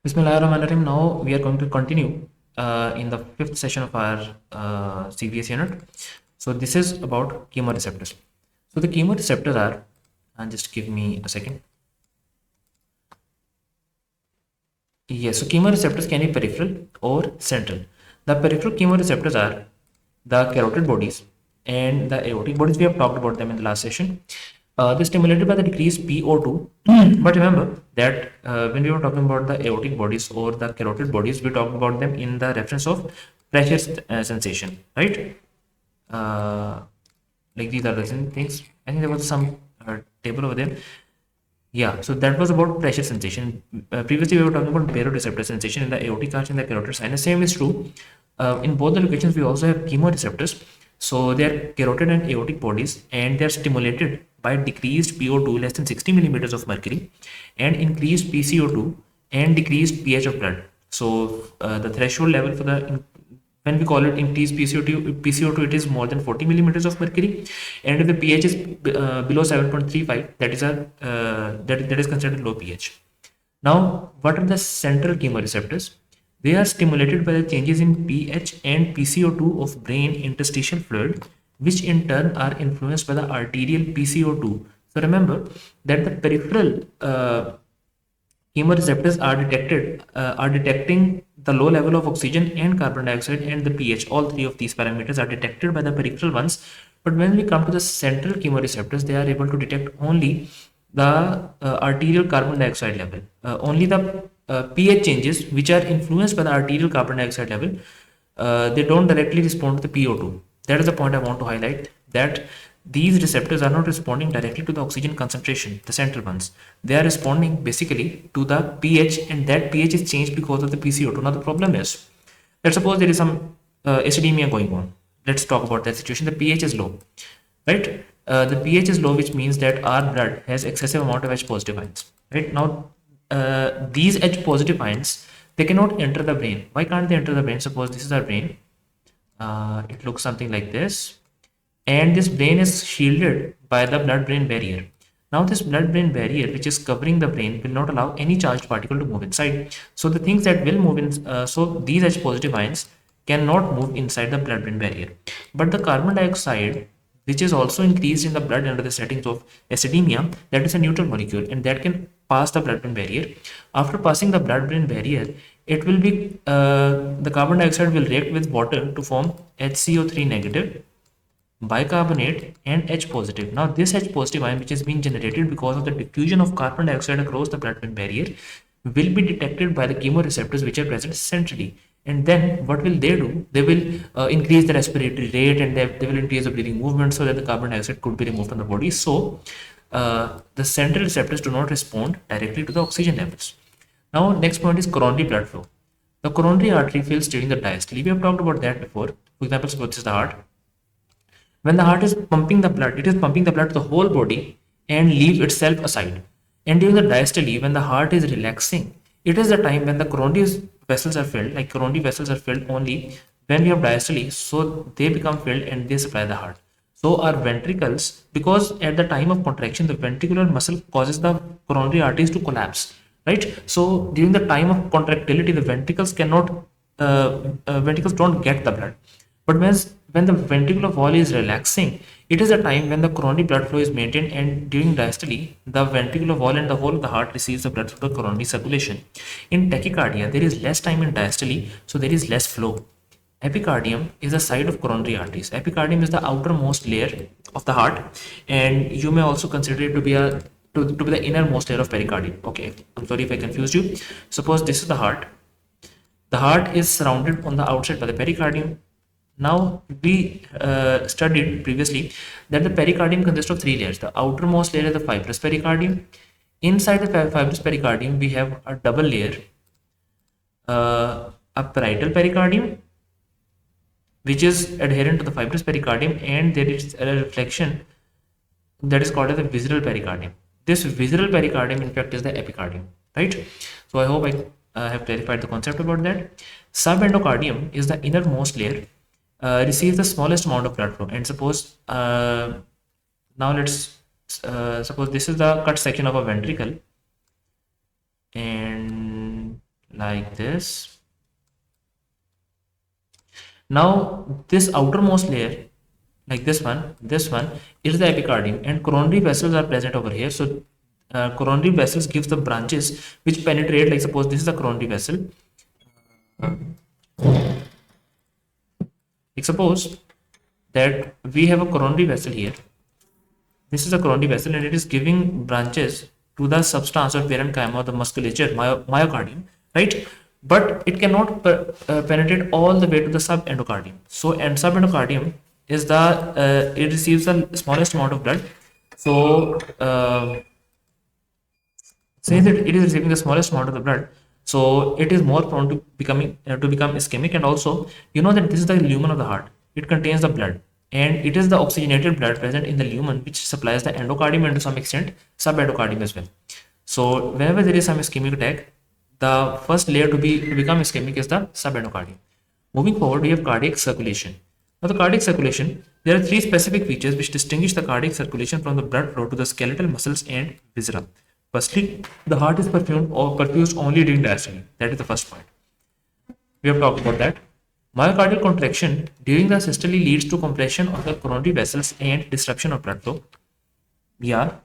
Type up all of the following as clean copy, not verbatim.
Bismillahirrahmanirrahim. Now we are going to continue in the fifth session of our CVS unit. So this is about chemoreceptors. So the chemoreceptors are, and just give me a second. Yes, so chemoreceptors can be peripheral or central. The peripheral chemoreceptors are the carotid bodies and the aortic bodies. We have talked about them in the last session. They're stimulated by the decreased PO2. But remember that when we were talking about the aortic bodies or the carotid bodies, we talked about them in the reference of pressure sensation, right? Uh, like these are the things. I think there was some table over there. Yeah, so that was about pressure sensation. Previously, we were talking about baroreceptor sensation in the aortic arch and the carotid sinus. Same is true. In both the locations, we also have chemoreceptors. So they are carotid and aortic bodies, and they are stimulated by decreased PO2 less than 60 millimeters of mercury, and increased PCO2 and decreased pH of blood. So the threshold level for the when we call it increased PCO2, it is more than 40 millimeters of mercury, and if the pH is below 7.35, that is that is considered low pH. Now, what are the central chemoreceptors? They are stimulated by the changes in pH and PCO2 of brain interstitial fluid, which in turn are influenced by the arterial PCO2. So remember that the peripheral chemoreceptors are detecting the low level of oxygen and carbon dioxide and the pH. All three of these parameters are detected by the peripheral ones. But when we come to the central chemoreceptors, they are able to detect only the arterial carbon dioxide level. Only the pH changes which are influenced by the arterial carbon dioxide level. They don't directly respond to the PO2. That is the point I want to highlight, that these receptors are not responding directly to the oxygen concentration, the central ones. They are responding basically to the pH, and that pH is changed because of the PCO2. Now the problem is, let's suppose there is some acidemia going on. Let's talk about that situation. The pH is low, right? The pH is low, which means that our blood has excessive amount of H positive ions. Right now, these H positive ions, they cannot enter the brain. Why can't they enter the brain? Suppose this is our brain. It looks something like this, and this brain is shielded by the blood-brain barrier. Now this blood-brain barrier, which is covering the brain, will not allow any charged particle to move inside. So the things that will move in, so these H positive ions cannot move inside the blood-brain barrier. But the carbon dioxide, which is also increased in the blood under the settings of acidemia, that is a neutral molecule, and that can pass the blood-brain barrier. After passing the blood-brain barrier, it will be the carbon dioxide will react with water to form HCO3 negative, bicarbonate, and H positive. Now this H positive ion, which is being generated because of the diffusion of carbon dioxide across the blood-brain barrier, will be detected by the chemoreceptors which are present centrally. And then what will they do? They will increase the respiratory rate, and they will increase the breathing movement so that the carbon dioxide could be removed from the body. So the central receptors do not respond directly to the oxygen levels. Now next point is coronary blood flow. The coronary artery fills during the diastole. We have talked about that before. For example, suppose this is the heart. When the heart is pumping the blood, it is pumping the blood to the whole body and leave itself aside. And during the diastole, when the heart is relaxing, it is the time when the coronary vessels are filled. Like coronary vessels are filled only when we have diastole, so they become filled and they supply the heart. So our ventricles, because at the time of contraction, the ventricular muscle causes the coronary arteries to collapse, right? So during the time of contractility, the ventricles cannot, ventricles don't get the blood. But when the ventricular wall is relaxing, it is a time when the coronary blood flow is maintained, and during diastole, the ventricular wall and the whole of the heart receives the blood through the coronary circulation. In tachycardia, there is less time in diastole, so there is less flow. Epicardium is the site of coronary arteries. Epicardium is the outermost layer of the heart, and you may also consider it to be to be the innermost layer of pericardium. Okay, I'm sorry if I confused you. Suppose this is the heart. The heart is surrounded on the outside by the pericardium. Now, we studied previously that the pericardium consists of three layers. The outermost layer is the fibrous pericardium. Inside the fibrous pericardium, we have a double layer, a parietal pericardium, which is adherent to the fibrous pericardium, and there is a reflection that is called as the visceral pericardium. This visceral pericardium, in fact, is the epicardium, right? So I hope I have clarified the concept about that. Subendocardium is the innermost layer, receives the smallest amount of blood flow. And suppose now let's suppose this is the cut section of a ventricle, and like this. Now this outermost layer, like this one is the epicardium, and coronary vessels are present over here. So coronary vessels gives the branches which penetrate. Like suppose this is a coronary vessel. Like suppose that we have a coronary vessel here. This is a coronary vessel and it is giving branches to the substance or parenchyma, the musculature, myocardium, right? But it cannot penetrate all the way to the subendocardium. So, and subendocardium is the it receives the smallest amount of blood. So, since it is receiving the smallest amount of the blood, so it is more prone to become ischemic. And also, you know that this is the lumen of the heart. It contains the blood, and it is the oxygenated blood present in the lumen which supplies the endocardium and to some extent subendocardium as well. So whenever there is some ischemic attack, the first layer to become ischemic is the subendocardium. Moving forward, we have cardiac circulation. Now, the cardiac circulation, there are three specific features which distinguish the cardiac circulation from the blood flow to the skeletal muscles and viscera. Firstly, the heart is perfused only during diastole. That is the first point. We have talked about that. Myocardial contraction during the systole leads to compression of the coronary vessels and disruption of blood flow. Yeah.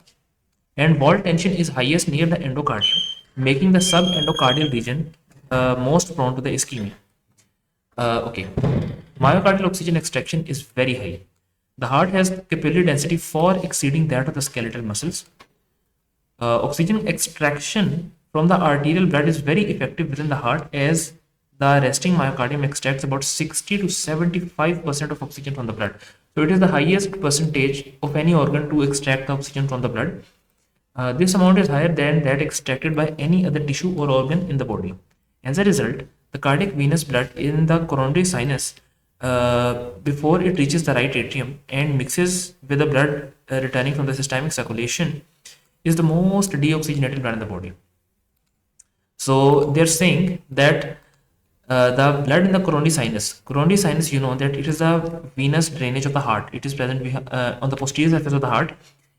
And wall tension is highest near the endocardium, making the subendocardial region most prone to the ischemia. Okay. Myocardial oxygen extraction is very high. The heart has capillary density far exceeding that of the skeletal muscles. Oxygen extraction from the arterial blood is very effective within the heart, as the resting myocardium extracts about 60 to 75% of oxygen from the blood. So it is the highest percentage of any organ to extract the oxygen from the blood. This amount is higher than that extracted by any other tissue or organ in the body. As a result, the cardiac venous blood in the coronary sinus, before it reaches the right atrium and mixes with the blood returning from the systemic circulation, is the most deoxygenated blood in the body. So they're saying that the blood in the coronary sinus, you know that it is a venous drainage of the heart. It is present on the posterior surface of the heart,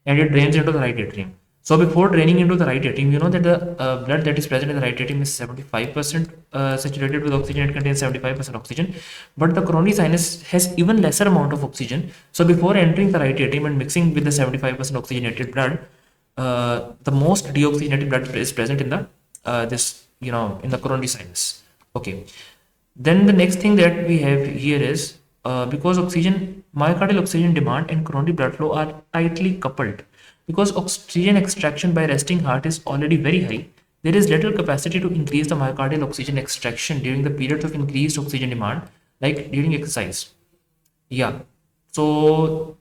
and it drains into the right atrium. So before draining into the right atrium, you know that the blood that is present in the right atrium is 75% saturated with oxygen. It contains 75% oxygen, but the coronary sinus has even lesser amount of oxygen. So before entering the right atrium and mixing with the 75% oxygenated blood, the most deoxygenated blood is present in the in the coronary sinus. Okay. Then the next thing that we have here is because myocardial oxygen demand and coronary blood flow are tightly coupled. Because oxygen extraction by resting heart is already very high, there is little capacity to increase the myocardial oxygen extraction during the periods of increased oxygen demand, like during exercise. Yeah. So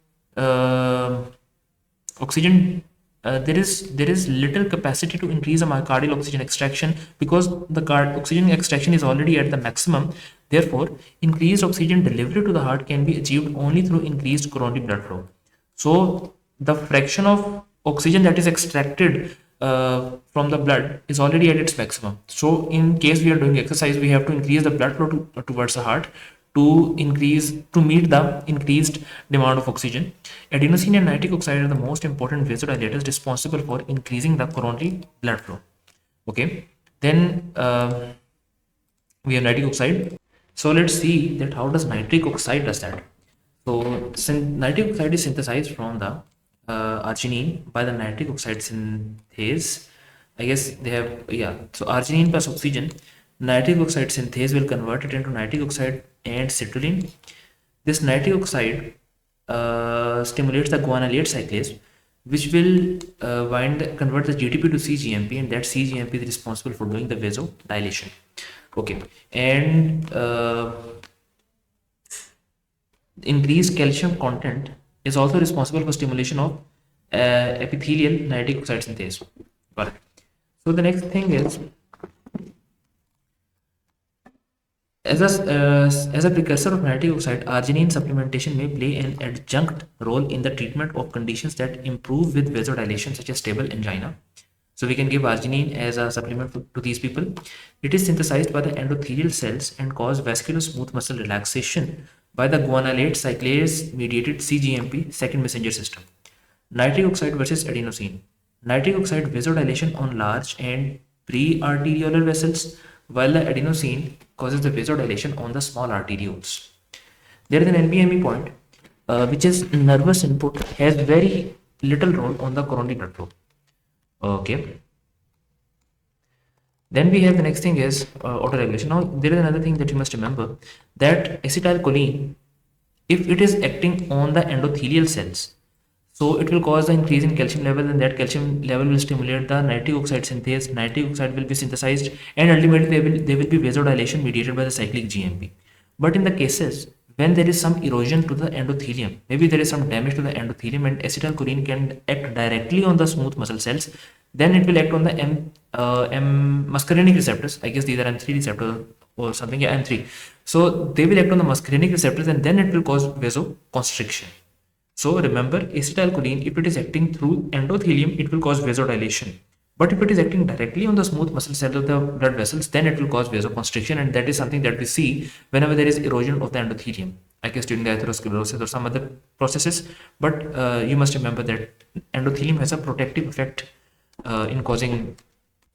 oxygen there is little capacity to increase the myocardial oxygen extraction because the oxygen extraction is already at the maximum. Therefore, increased oxygen delivery to the heart can be achieved only through increased coronary blood flow. So the fraction of oxygen that is extracted from the blood is already at its maximum. So in case we are doing exercise, we have to increase the blood flow towards the heart to meet the increased demand of oxygen. Adenosine and nitric oxide are the most important vasodilators responsible for increasing the coronary blood flow. Okay, then we have nitric oxide. So let's see that how does nitric oxide does that. So nitric oxide is synthesized from the arginine by the nitric oxide synthase. I guess they have, yeah. So arginine plus oxygen, nitric oxide synthase will convert it into nitric oxide and citrulline. This nitric oxide stimulates the guanylate cyclase, which will convert the GTP to cGMP, and that cGMP is responsible for doing the vasodilation. Okay, and increased calcium content is also responsible for stimulation of epithelial nitric oxide synthase. Got it. So the next thing is, as a precursor of nitric oxide, arginine supplementation may play an adjunct role in the treatment of conditions that improve with vasodilation, such as stable angina. So we can give arginine as a supplement to these people. It is synthesized by the endothelial cells and cause vascular smooth muscle relaxation by the guanylate cyclase mediated cGMP second messenger system. Nitric oxide versus adenosine. Nitric oxide vasodilation on large and pre-arteriolar vessels, while the adenosine causes the vasodilation on the small arterioles. There is an NBME point, which is nervous input has very little role on the coronary blood flow. Okay. Then we have the next thing is autoregulation. Now there is another thing that you must remember, that acetylcholine, if it is acting on the endothelial cells, so it will cause the increase in calcium level, and that calcium level will stimulate the nitric oxide synthase. Nitric oxide will be synthesized, and ultimately there will be vasodilation mediated by the cyclic GMP. But in the cases when there is some erosion to the endothelium, maybe there is some damage to the endothelium, and acetylcholine can act directly on the smooth muscle cells, then it will act on the muscarinic receptors. I guess these are M3 receptors or something. Yeah, M3. So they will act on the muscarinic receptors, and then it will cause vasoconstriction. So remember, acetylcholine, if it is acting through endothelium, it will cause vasodilation. But if it is acting directly on the smooth muscle cells of the blood vessels, then it will cause vasoconstriction, and that is something that we see whenever there is erosion of the endothelium, I guess during the atherosclerosis or some other processes. But you must remember that endothelium has a protective effect in avoiding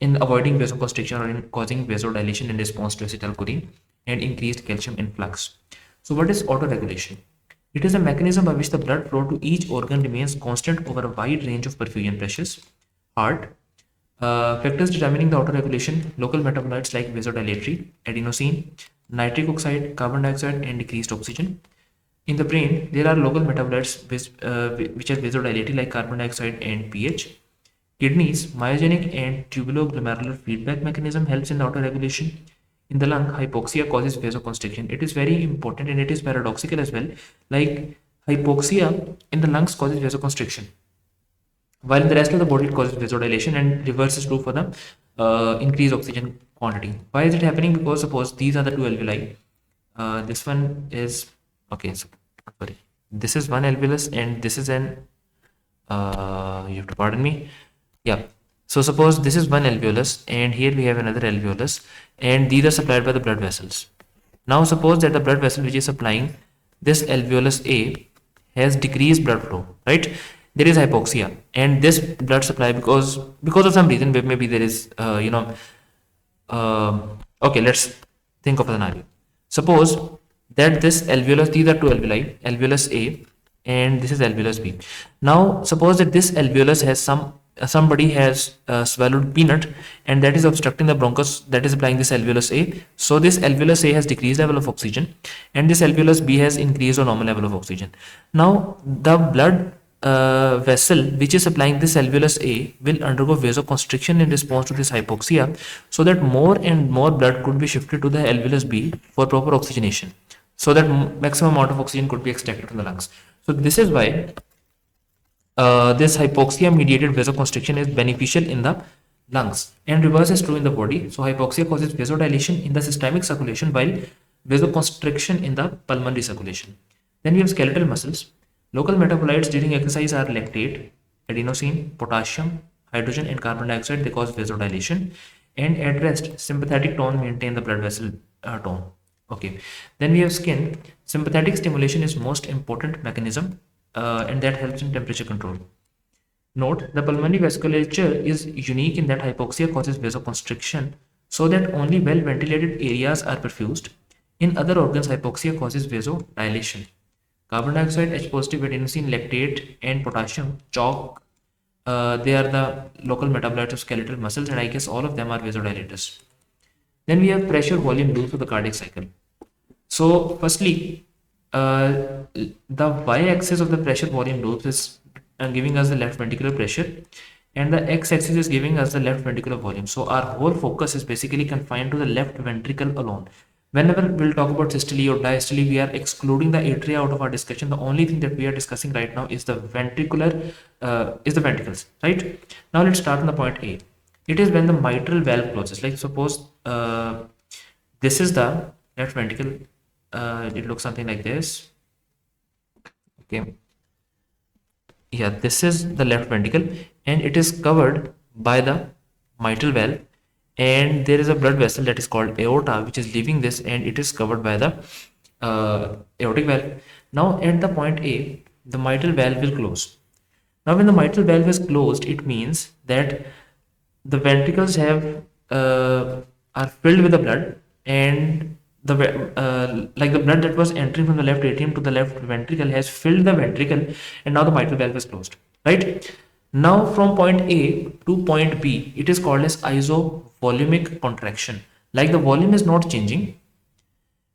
vasoconstriction or in causing vasodilation in response to acetylcholine and increased calcium influx. So what is autoregulation? It is a mechanism by which the blood flow to each organ remains constant over a wide range of perfusion pressures. Heart. Factors determining the autoregulation: local metabolites like vasodilatory, adenosine, nitric oxide, carbon dioxide, and decreased oxygen. In the brain, there are local metabolites which are vasodilatory like carbon dioxide and pH. Kidneys, myogenic and tubuloglomerular feedback mechanism helps in the autoregulation. In the lung, hypoxia causes vasoconstriction. It is very important, and it is paradoxical as well. Like hypoxia in the lungs causes vasoconstriction, while in the rest of the body it causes vasodilation, and reverse is true for the increased oxygen quantity. Why is it happening? Because suppose these are the two alveoli. This one is okay. So, sorry, this is one alveolus, and this is an you have to pardon me. Yeah. So suppose this is one alveolus, and here we have another alveolus, and these are supplied by the blood vessels. Now suppose that the blood vessel which is supplying this alveolus A has decreased blood flow, right? There is hypoxia, and this blood supply, because of some reason, maybe there is okay, let's think of a scenario. Suppose that this alveolus, these are two alveoli, alveolus A and this is alveolus B. Now suppose that this alveolus has somebody has swallowed peanut, and that is obstructing the bronchus that is supplying this alveolus A. So this alveolus A has decreased level of oxygen, and this alveolus B has increased or normal level of oxygen. Now the blood vessel which is supplying this alveolus A will undergo vasoconstriction in response to this hypoxia, so that more and more blood could be shifted to the alveolus B for proper oxygenation, so that maximum amount of oxygen could be extracted from the lungs. So this is why this hypoxia mediated vasoconstriction is beneficial in the lungs, and reverse is true in the body. So hypoxia causes vasodilation in the systemic circulation, while vasoconstriction in the pulmonary circulation. Then we have skeletal muscles. Local metabolites during exercise are lactate, adenosine, potassium, hydrogen, and carbon dioxide. They cause vasodilation, and at rest, sympathetic tone maintain the blood vessel tone. Okay. Then we have skin. Sympathetic stimulation is most important mechanism, and that helps in temperature control. Note, the pulmonary vasculature is unique in that hypoxia causes vasoconstriction, so that only well ventilated areas are perfused. In other organs, hypoxia causes vasodilation. Carbon dioxide, H positive, adenosine, lactate, and potassium, chalk, they are the local metabolites of skeletal muscles, and I guess all of them are vasodilators. Then we have pressure volume loops of the cardiac cycle. So firstly, the y-axis of the pressure volume loops is giving us the left ventricular pressure, and the x-axis is giving us the left ventricular volume. So our whole focus is basically confined to the left ventricle alone. Whenever we'll talk about systole or diastole, we are excluding the atria out of our discussion. The only thing that we are discussing right now is the ventricles, right? Now let's start on the point A. It is when the mitral valve closes. Like suppose this is the left ventricle. It looks something like this. Okay. Yeah, this is the left ventricle, and it is covered by the mitral valve, and there is a blood vessel that is called aorta which is leaving this, and it is covered by the aortic valve. Now at the point A, the mitral valve will close. Now when the mitral valve is closed, it means that the ventricles have are filled with the blood, and the like the blood that was entering from the left atrium to the left ventricle has filled the ventricle, and now the mitral valve is closed, right? Now from point A to point B, it is called as isovolumic contraction. Like the volume is not changing,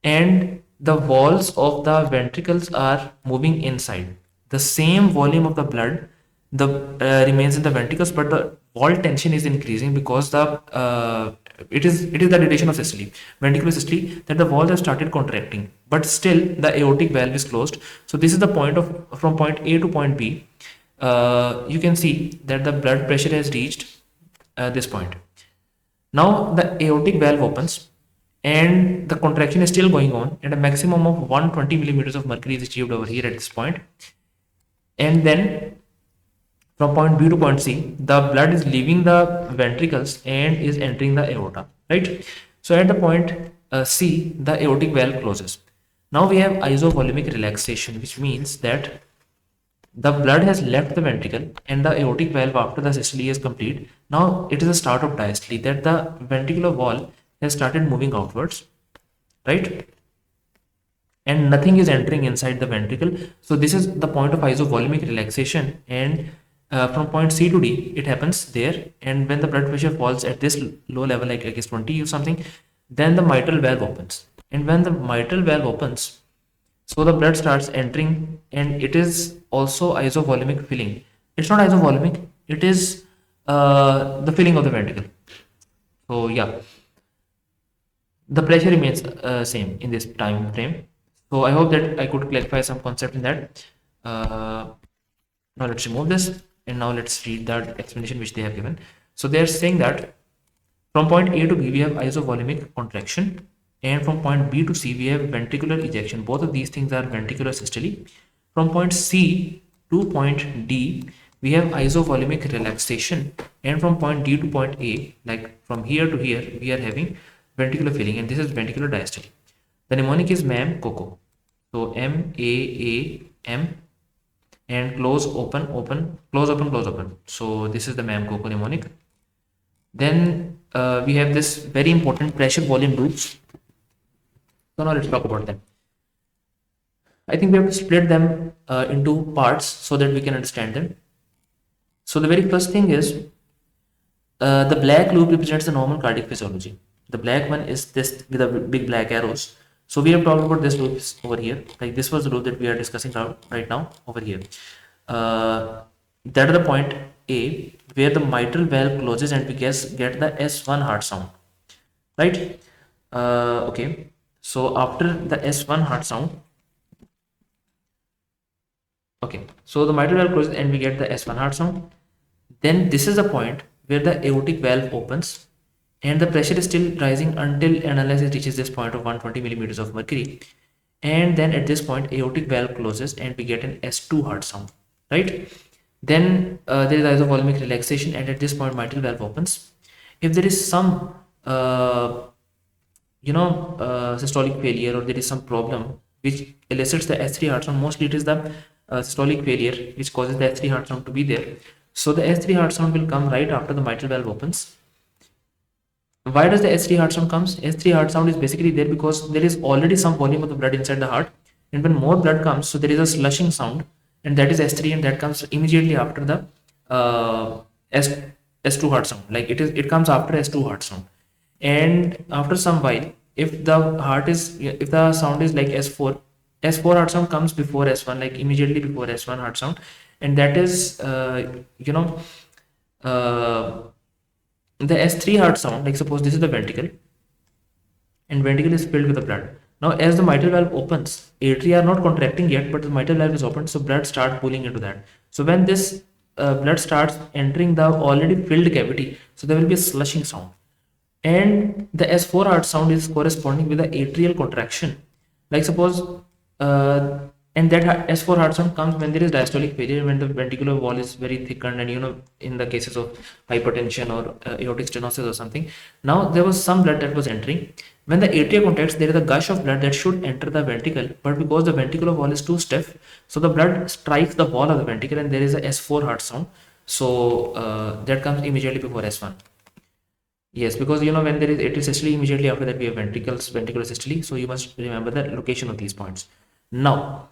and the walls of the ventricles are moving inside. The same volume of the blood remains in the ventricles, but the wall tension is increasing because it is the duration of systole, ventricular systole, that the walls have started contracting, but still the aortic valve is closed. So this is the point of from point A to point B. You can see that the blood pressure has reached this point. Now the aortic valve opens and the contraction is still going on, and a maximum of 120 millimeters of mercury is achieved over here at this point. And then from point B to point C, the blood is leaving the ventricles and is entering the aorta, right? So at the point C, the aortic valve closes. Now we have isovolumic relaxation, which means that the blood has left the ventricle and the aortic valve after the systole is complete. Now it is a start of diastole, that the ventricular wall has started moving outwards, right? And nothing is entering inside the ventricle. So this is the point of isovolumic relaxation, and from point C to D, it happens there. And when the blood pressure falls at this low level, like I guess 20 or something, then the mitral valve opens. And when the mitral valve opens, so the blood starts entering, and it is also isovolumic filling. It's not isovolumic, it is the filling of the ventricle. So yeah, the pressure remains same in this time frame. So I hope that I could clarify some concept in that. Now let's remove this, and now let's read that explanation which they have given. So they are saying that from point A to B we have isovolumic contraction, and from point B to C we have ventricular ejection. Both of these things are ventricular systole. From point C to point D we have isovolumic relaxation, and from point D to point A, like from here to here, we are having ventricular filling, and this is ventricular diastole. The mnemonic is MAM COCO. So MAAM, and close open open, close open close open. So this is the MAM COCO mnemonic. Then we have this very important pressure volume loops. So now let's talk about them. I think we have to split them into parts so that we can understand them. So the very first thing is the black loop represents the normal cardiac physiology. The black one is this with the big black arrows. So we have talked about this loop over here. Like this was the loop that we are discussing right now over here. That is the point A where the mitral valve closes and we get the S1 heart sound, right? Okay. So after the S1 heart sound, okay. So the mitral valve closes and we get the S1 heart sound. Then this is the point where the aortic valve opens, and the pressure is still rising until and unless it reaches this point of 120 millimeters of mercury, and then at this point aortic valve closes and we get an S2 heart sound, right? Then there is isovolumic relaxation, and at this point mitral valve opens. If there is some systolic failure, or there is some problem which elicits the S3 heart sound, mostly it is the systolic failure which causes the S3 heart sound to be there. So the S3 heart sound will come right after the mitral valve opens. Why does the S3 heart sound comes? S3 heart sound is basically there because there is already some volume of the blood inside the heart, and when more blood comes, so there is a slushing sound, and that is S3, and that comes immediately after the S2 heart sound. Like it comes after S2 heart sound, and after some while, if the sound is like S4 heart sound comes before S1, like immediately before S1 heart sound, and that is the S3 heart sound. Like suppose this is the ventricle, and ventricle is filled with the blood. Now as the mitral valve opens, atria are not contracting yet, but the mitral valve is open, so blood starts pooling into that. So when this blood starts entering the already filled cavity, so there will be a slushing sound, and the S4 heart sound is corresponding with the atrial contraction. Like suppose and that S4 heart sound comes when there is diastolic failure, when the ventricular wall is very thickened, and in the cases of hypertension or aortic stenosis or something. Now there was some blood that was entering. When the atria contracts, there is a gush of blood that should enter the ventricle, but because the ventricular wall is too stiff, so the blood strikes the wall of the ventricle, and there is a S4 heart sound. So that comes immediately before S1. Yes, because you know when there is atrial systole, immediately after that we have ventricular systole. So you must remember the location of these points. Now,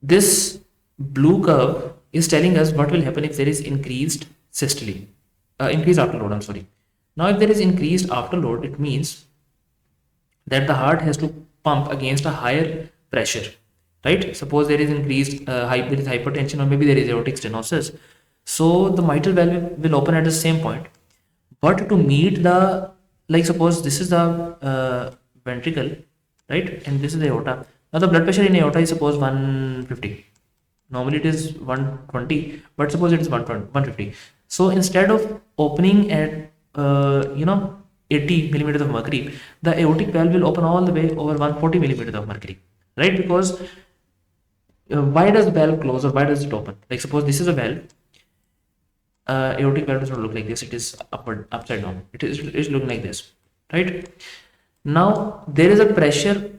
this blue curve is telling us what will happen if there is increased systole, increased afterload. I'm sorry. Now, if there is increased afterload, it means that the heart has to pump against a higher pressure, right? Suppose there is increased there is hypertension, or maybe there is aortic stenosis. So the mitral valve will open at the same point, but to meet the, like suppose this is the ventricle, right, and this is the aorta. Now the blood pressure in aorta is suppose 150. Normally it is 120, but suppose it is 150. So instead of opening at 80 millimeters of mercury, the aortic valve will open all the way over 140 millimeters of mercury, right? Because why does the valve close, or why does it open? Like suppose this is a valve, aortic valve does not look like this, it is upside down, it is looking like this, right? Now there is a pressure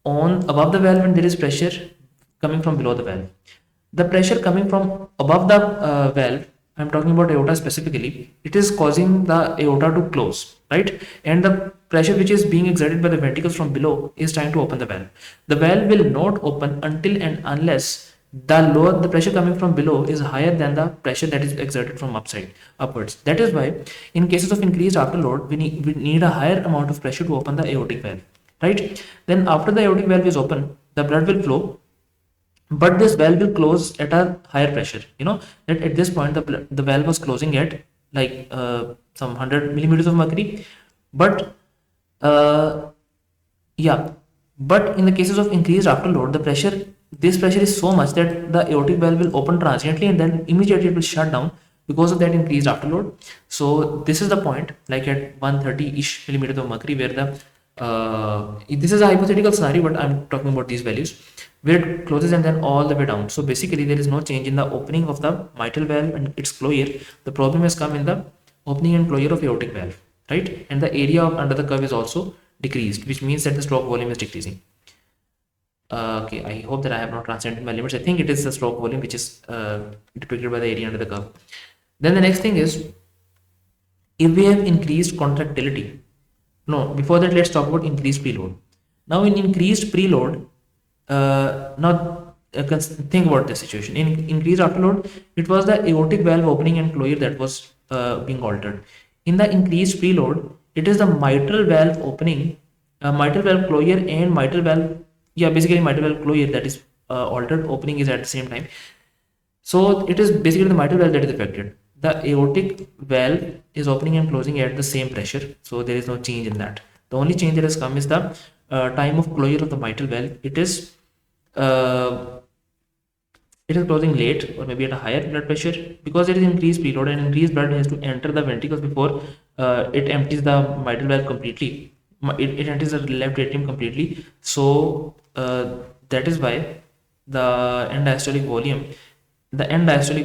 on above the valve, and there is pressure coming from below the valve. The pressure coming from above the valve, I'm talking about aorta specifically, it is causing the aorta to close, right? And the pressure which is being exerted by the ventricles from below is trying to open the valve. The valve will not open until and unless the pressure coming from below is higher than the pressure that is exerted from upwards. That is why in cases of increased afterload, we need a higher amount of pressure to open the aortic valve, right? Then after the aortic valve is open, the blood will flow, but this valve will close at a higher pressure. You know that at this point the valve was closing at like some 100 millimeters of mercury, but uh, yeah, but in the cases of increased afterload, this pressure is so much that the aortic valve will open transiently and then immediately it will shut down because of that increased afterload. So this is the point, like at 130-ish millimeters of mercury, where the this is a hypothetical scenario, but I'm talking about these values, where it closes and then all the way down. So basically there is no change in the opening of the mitral valve and its closure. The problem has come in the opening and closure of aortic valve, right? And the area under the curve is also decreased, which means that the stroke volume is decreasing. Okay, I hope that I have not transcended my limits. I think it is the stroke volume which is depicted by the area under the curve. Then the next thing is, if we have increased contractility. No, before that, let's talk about increased preload. Now, in increased preload, think about the situation. In increased afterload, it was the aortic valve opening and closure that was being altered. In the increased preload, it is the mitral valve opening, mitral valve closure, and mitral valve, basically mitral valve closure that is altered. Opening is at the same time. So it is basically the mitral valve that is affected. The aortic valve is opening and closing at the same pressure, so there is no change in that. The only change that has come is the time of closure of the mitral valve. It is closing late, or maybe at a higher blood pressure, because it is increased preload and increased blood has to enter the ventricles before it empties the mitral valve completely. It enters the left atrium completely. So that is why the end diastolic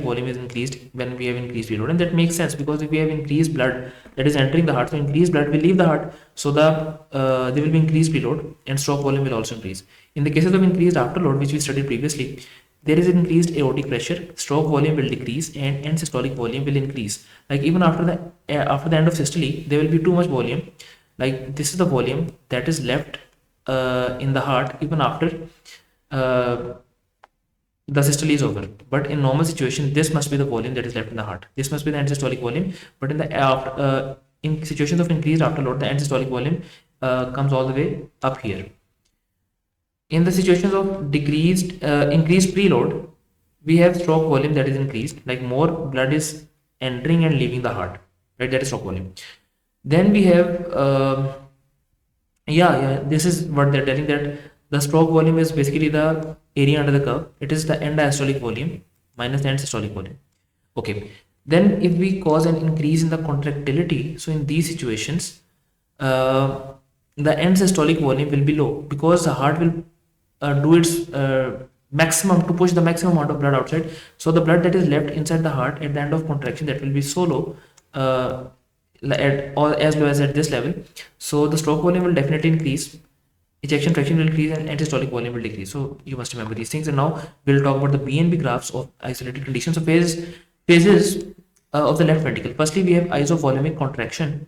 volume is increased when we have increased preload, and that makes sense because if we have increased blood that is entering the heart, so increased blood will leave the heart, so there will be increased preload and stroke volume will also increase. In the cases of increased afterload, which we studied previously, there is increased aortic pressure, stroke volume will decrease, and end systolic volume will increase. Like even after the end of systole, there will be too much volume. Like this is the volume that is left in the heart even after the systole is over. But in normal situation, this must be the volume that is left in the heart. This must be the end systolic volume. But in situations of increased afterload, the end systolic volume comes all the way up here. In the situations of increased preload, we have stroke volume that is increased, like more blood is entering and leaving the heart, right? That is stroke volume. Then we have this is what they're telling, that the stroke volume is basically the area under the curve. It is the end diastolic volume minus the end systolic volume. Okay. Then if we cause an increase in the contractility, so in these situations, the end systolic volume will be low because the heart will do its maximum to push the maximum amount of blood outside. So the blood that is left inside the heart at the end of contraction, that will be so low, or as low as at this level. So the stroke volume will definitely increase, ejection fraction will increase, and systolic volume will decrease. So you must remember these things. And now we'll talk about the BNB graphs of isolated conditions. So phases of the left ventricle. Firstly, we have isovolumic contraction.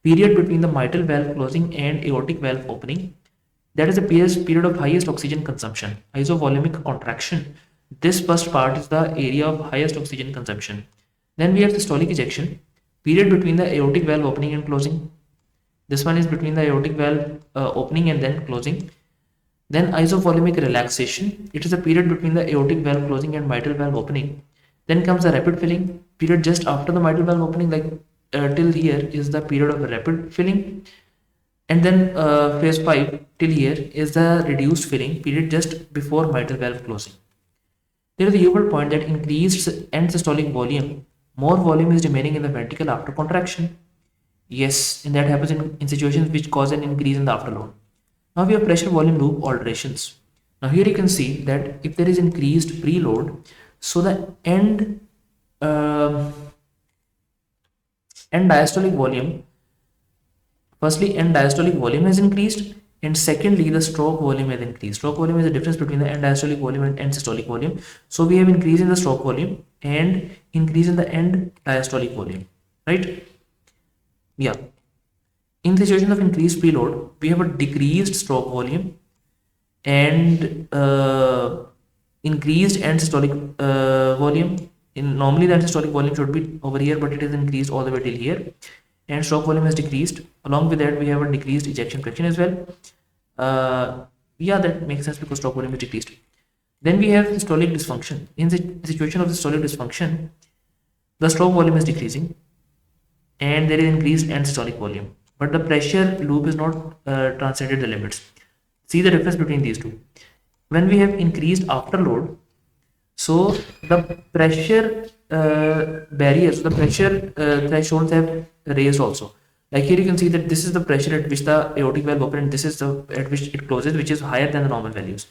period between the mitral valve closing and aortic valve opening. That is the period of highest oxygen consumption. Isovolumic contraction. This first part is the area of highest oxygen consumption. Then we have systolic ejection. Period between the aortic valve opening and closing. This one is between the aortic valve opening and then closing. Then isovolumic relaxation. It is a period between the aortic valve closing and mitral valve opening. Then comes the rapid filling. Period just after the mitral valve opening, like till here is the period of rapid filling. And then phase 5 till here is the reduced filling period just before mitral valve closing. There is a Uworld point that increased end systolic volume, more volume is remaining in the ventricle after contraction. Yes, and that happens in situations which cause an increase in the afterload. Now we have pressure volume loop alterations. Now here you can see that if there is increased preload, so the end diastolic volume, firstly end diastolic volume has increased, and secondly the stroke volume has increased. Stroke volume is the difference between the end diastolic volume and end systolic volume. So we have increase in the stroke volume and increase in the end diastolic volume, right? Yeah. In the situation of increased preload, we have a decreased stroke volume and increased end systolic volume. Normally the end systolic volume should be over here, but it is increased all the way till here, and stroke volume has decreased. Along with that, we have a decreased ejection fraction as well. Yeah, that makes sense because stroke volume is decreased. Then we have systolic dysfunction. In the situation of systolic dysfunction, the stroke volume is decreasing and there is increased end systolic volume, but the pressure loop is not transcended the limits. See the difference between these two. When we have increased afterload, so the pressure barriers, the pressure thresholds have raised also. Like here you can see that this is the pressure at which the aortic valve opens and this is the at which it closes, which is higher than the normal values.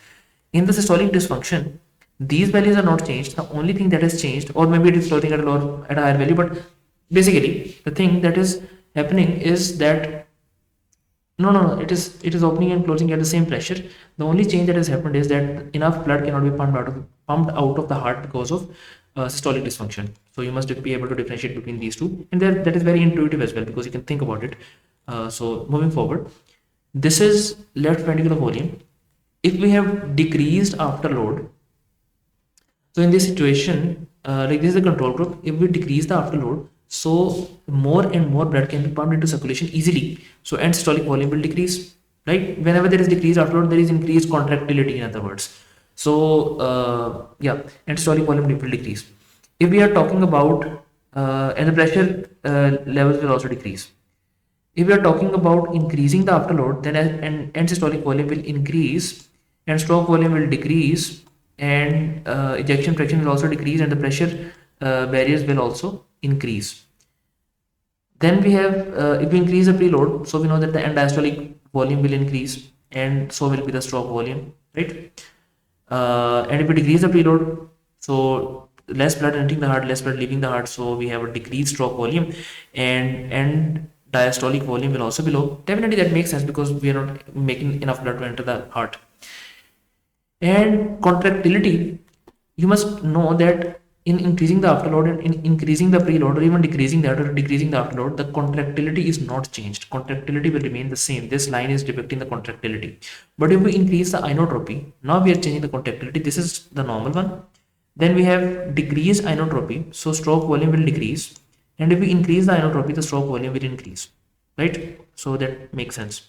In the systolic dysfunction, these values are not changed. The only thing that has changed, or maybe it is closing at a higher value, but basically the thing that is happening is that it is opening and closing at the same pressure. The only change that has happened is that enough blood cannot be pumped out of the heart because of systolic dysfunction. So you must be able to differentiate between these two, and that is very intuitive as well because you can think about it. So moving forward, this is left ventricular volume. If we have decreased afterload, so in this situation, like this is the control group, if we decrease the afterload, so more and more blood can be pumped into circulation easily. So end systolic volume will decrease, right? Whenever there is decreased afterload, there is increased contractility, in other words. So yeah, end systolic volume will decrease. If we are talking about and the pressure levels will also decrease. If we are talking about increasing the afterload, then end systolic volume will increase and stroke volume will decrease, and ejection fraction will also decrease, and the pressure barriers will also increase. Then we have if we increase the preload, so we know that the end diastolic volume will increase and so will be the stroke volume, right? And if we decrease the preload, so less blood entering the heart, less blood leaving the heart, so we have a decreased stroke volume, and diastolic volume will also be low. Definitely that makes sense because we are not making enough blood to enter the heart. And contractility, you must know that in increasing the afterload and in increasing the preload, or even decreasing that or decreasing the afterload, the contractility is not changed. Contractility will remain the same. This line is depicting the contractility. But if we increase the inotropy, now we are changing the contractility. This is the normal one. Then we have decreased inotropy, so stroke volume will decrease. And if we increase the inotropy, the stroke volume will increase, right? So that makes sense.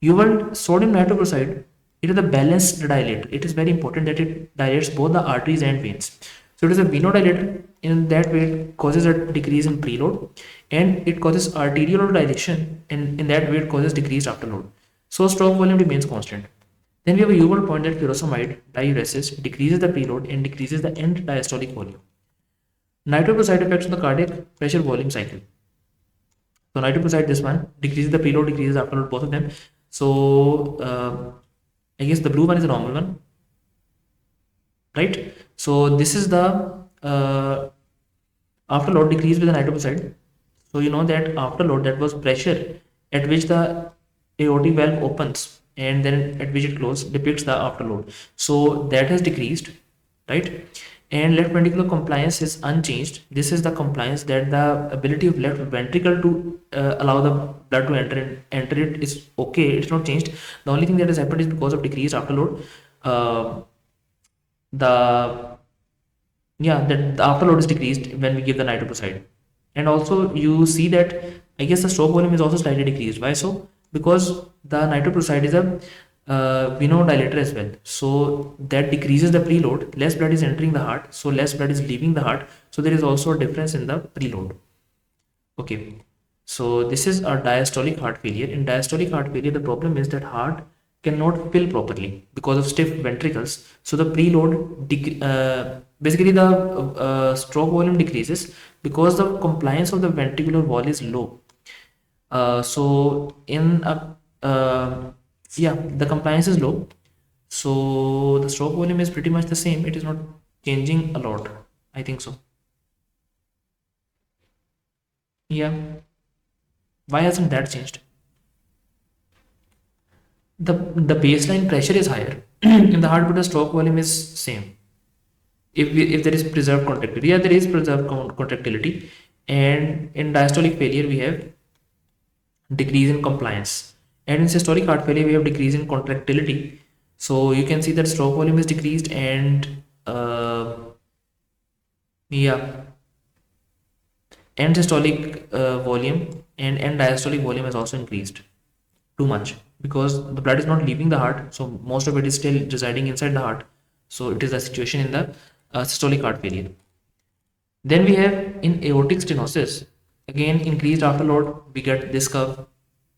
Uworld sodium nitroprusside, it is a balanced dilator. It is very important that it dilates both the arteries and veins. So it is a venodilator. In that way, it causes a decrease in preload, and it causes arterial dilation, and in that way, it causes decreased afterload. So stroke volume remains constant. Then we have a Uworld point that furosemide diuresis decreases the preload and decreases the end diastolic volume. Nitroprusside affects on the cardiac pressure volume cycle. So nitroprusside, this one, decreases the preload, decreases the afterload, both of them. So I guess the blue one is the normal one, right? So this is the afterload decrease with the nitroprusside. So you know that afterload, that was pressure at which the aortic valve opens and then at which it closes, depicts the afterload. So that has decreased, right? and left ventricular compliance is unchanged. This is the compliance, that the ability of left ventricle to allow the blood to enter it is okay, it's not changed. The only thing that has happened is because of decreased afterload, uh, the that the afterload is decreased when we give the nitroprusside. And also you see that I guess the stroke volume is also slightly decreased. Why so? Because the nitroprusside is a venodilator as well, so that decreases the preload. Less blood is entering the heart, so less blood is leaving the heart, so there is also a difference in the preload. Okay, so this is a diastolic heart failure. In diastolic heart failure, the problem is that heart cannot fill properly because of stiff ventricles. So the preload, basically the stroke volume decreases because the compliance of the ventricular wall is low. So in a the compliance is low, so the stroke volume is pretty much the same. It is not changing a lot, I think so. Yeah, why hasn't that changed? The baseline pressure is higher in the heart, but the stroke volume is same. If there is preserved contractility, yeah, there is preserved contractility. And in diastolic failure we have decrease in compliance, and in systolic heart failure we have decrease in contractility. So you can see that stroke volume is decreased, and yeah, and systolic volume and diastolic volume has also increased too much because the blood is not leaving the heart, so most of it is still residing inside the heart. So it is the situation in the systolic heart failure. Then we have in aortic stenosis, again increased afterload, we get this curve.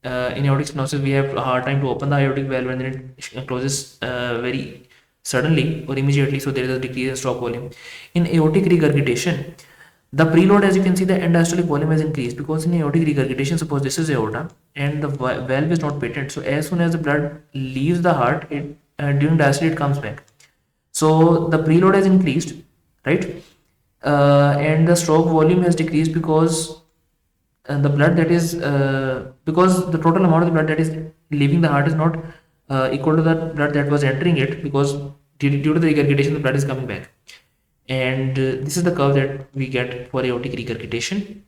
In aortic stenosis we have a hard time to open the aortic valve, and then it closes very suddenly or immediately, so there is a decrease in stroke volume. In aortic regurgitation, the preload, as you can see, the end diastolic volume has increased because in aortic regurgitation, suppose this is aorta and the valve is not patent, so as soon as the blood leaves the heart, it during diastole it comes back. So the preload has increased, right? And the stroke volume has decreased because the blood that is because the total amount of the blood that is leaving the heart is not equal to the blood that was entering it, because due to the regurgitation the blood is coming back. And this is the curve that we get for aortic regurgitation.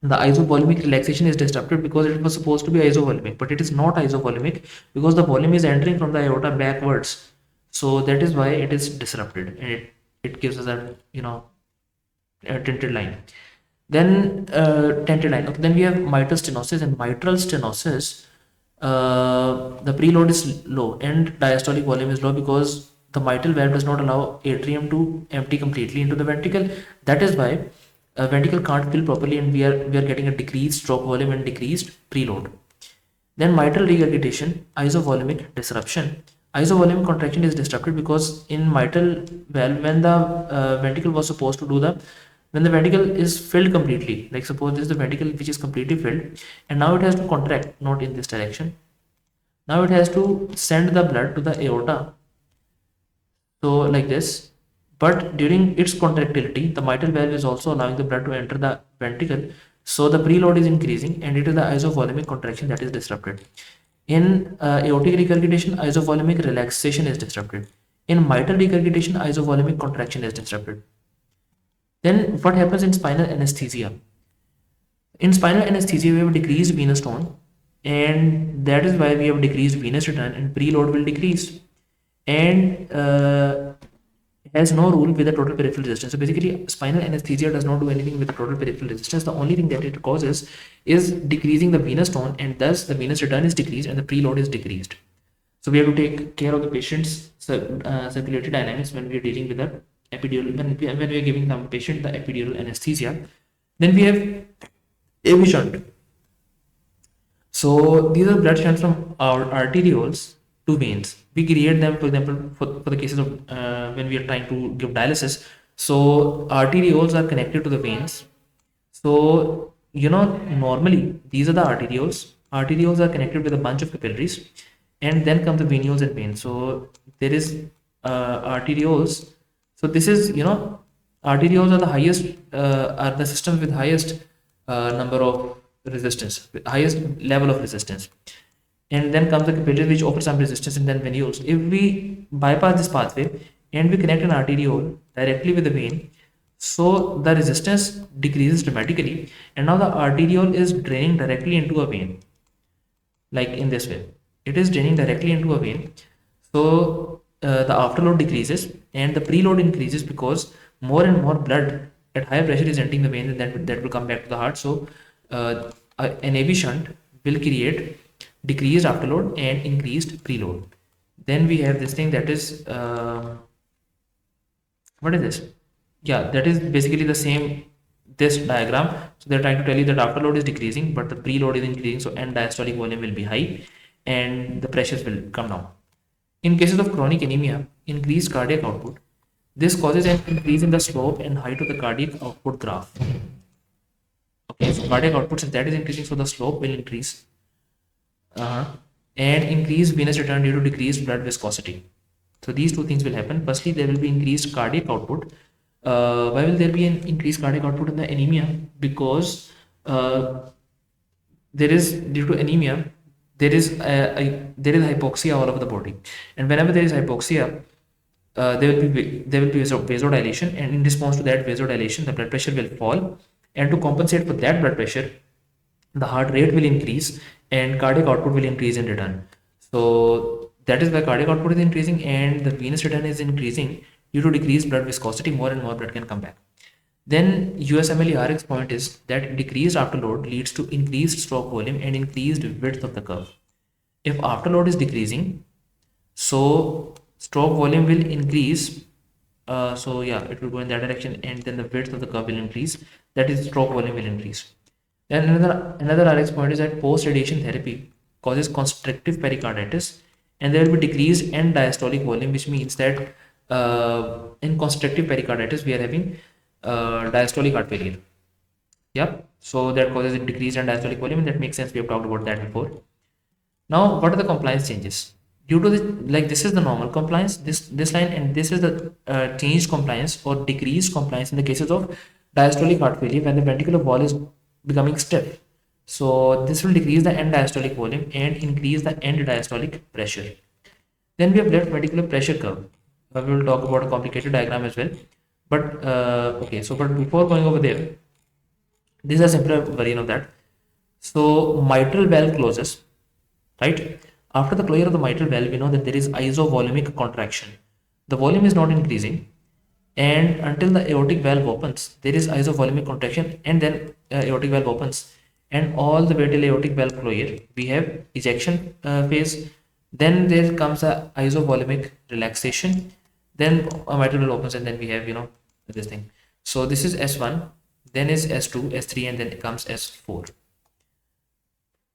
The isovolumic relaxation is disrupted because it was supposed to be isovolumic, but it is not isovolumic because the volume is entering from the aorta backwards. So that is why it is disrupted, and it gives us a a tinted line. Then tinted line. Okay, then we have mitral stenosis. And mitral stenosis, the preload is low and diastolic volume is low because the mitral valve does not allow atrium to empty completely into the ventricle. That is why ventricle can't fill properly, and we are getting a decreased stroke volume and decreased preload. Then mitral regurgitation, isovolumic disruption. Isovolumic contraction is disrupted because in mitral valve, when the ventricle was supposed to do when the ventricle is filled completely, like suppose this is the ventricle which is completely filled, and now it has to contract, not in this direction. Now it has to send the blood to the aorta, so like this. But during its contractility, the mitral valve is also allowing the blood to enter the ventricle, so the preload is increasing, and it is the isovolumic contraction that is disrupted. In aortic regurgitation, isovolumic relaxation is disrupted. In mitral regurgitation, isovolumic contraction is disrupted. Then what happens in spinal anesthesia? In spinal anesthesia, we have decreased venous tone, and that is why we have decreased venous return, and preload will decrease. And has no rule with the total peripheral resistance. So basically, spinal anesthesia does not do anything with the total peripheral resistance. The only thing that it causes is decreasing the venous tone, and thus the venous return is decreased and the preload is decreased. So we have to take care of the patient's circulatory dynamics when we are dealing with the epidural, when we are giving the patient the epidural anesthesia. Then we have AV shunt. So these are blood shunts from our arterioles to veins. We create them, for example, for the cases of when we are trying to give dialysis. So arterioles are connected to the veins. So normally these are the arterioles. Arterioles are connected with a bunch of capillaries, and then come the venules and veins. So there is arterioles. So this is arterioles are the highest, are the systems with highest number of resistance, highest level of resistance. And then comes the capillaries which offer some resistance, and then venules. If we bypass this pathway and we connect an arteriole directly with the vein, so the resistance decreases dramatically, and now the arteriole is draining directly into a vein, like in this way. It is draining directly into a vein, so the afterload decreases and the preload increases because more and more blood at higher pressure is entering the vein, and that will come back to the heart. So an AV shunt will create decreased afterload and increased preload. Then we have this thing that is what is this? Yeah, that is basically the same this diagram. So they're trying to tell you that afterload is decreasing but the preload is increasing, so end diastolic volume will be high and the pressures will come down. In cases of chronic anemia, increased cardiac output, this causes an increase in the slope and height of the cardiac output graph. Okay, so cardiac output, since that is increasing, so the slope will increase. And increased venous return due to decreased blood viscosity. So these two things will happen. Firstly, there will be increased cardiac output. Why will there be an increased cardiac output in the anemia? Because there is, due to anemia, there is hypoxia all over the body, and whenever there is hypoxia, there will be vasodilation, and in response to that vasodilation, the blood pressure will fall, and to compensate for that blood pressure, the heart rate will increase and cardiac output will increase in return. So that is why cardiac output is increasing and the venous return is increasing due to decreased blood viscosity. More and more blood can come back. Then USMLE RX point is that decreased afterload leads to increased stroke volume and increased width of the curve. If afterload is decreasing, so stroke volume will increase. So yeah, it will go in that direction, and then the width of the curve will increase. That is, stroke volume will increase. Then another RX point is that post radiation therapy causes constrictive pericarditis, and there will be decreased end diastolic volume, which means that in constrictive pericarditis we are having diastolic heart failure. Yep. So that causes a decreased end diastolic volume, and that makes sense. We have talked about that before. Now, what are the compliance changes? Due to this, like this is the normal compliance, this line, and this is the changed compliance or decreased compliance in the cases of diastolic heart failure when the ventricular wall is becoming stiff. So this will decrease the end diastolic volume and increase the end diastolic pressure. Then we have left ventricular pressure curve. We will talk about a complicated diagram as well. But okay, so but before going over there, this is a simpler version of that. So mitral valve closes, right? After the closure of the mitral valve, we know that there is isovolumic contraction. The volume is not increasing, and until the aortic valve opens, there is isovolumic contraction, and then aortic valve opens, and all the way till aortic valve closure, we have ejection phase. Then there comes a isovolumic relaxation. Then a mitral valve opens, and then we have this thing. So this is S1, then is S2, S3, and then it comes S4.